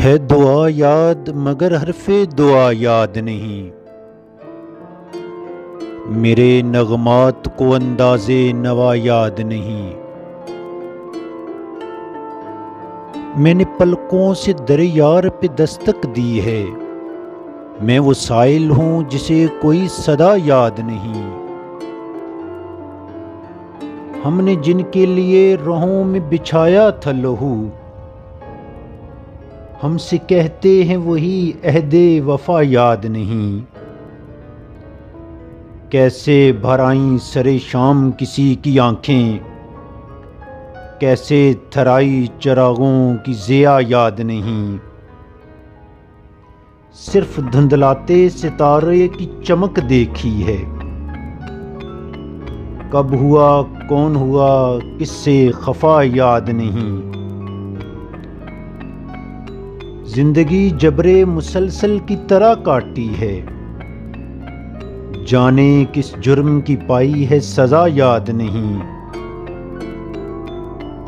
है दुआ याद मगर हरफे दुआ याद नहीं। मेरे नगमात को अंदाज़े नवा याद नहीं। मैंने पलकों से दर यार पे दस्तक दी है। मैं वो साइल हूँ जिसे कोई सदा याद नहीं। हमने जिनके लिए राहों में बिछाया था लहू, हमसे कहते हैं वही अहदे वफा याद नहीं। कैसे भर आईं सरे शाम किसी की आंखें, कैसे थराई चरागों की ज़िया याद नहीं। सिर्फ धुंधलाते सितारे की चमक देखी है। कब हुआ कौन हुआ किससे खफा याद नहीं। जिंदगी जबरे मुसलसल की तरह काटी है। जाने किस जुर्म की पाई है सजा याद नहीं।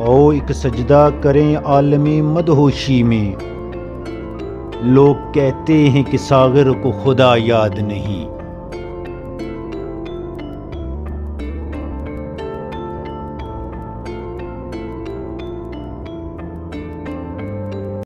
ओ एक सजदा करें आलमे मदहोशी में, लोग कहते हैं कि सागर को खुदा याद नहीं।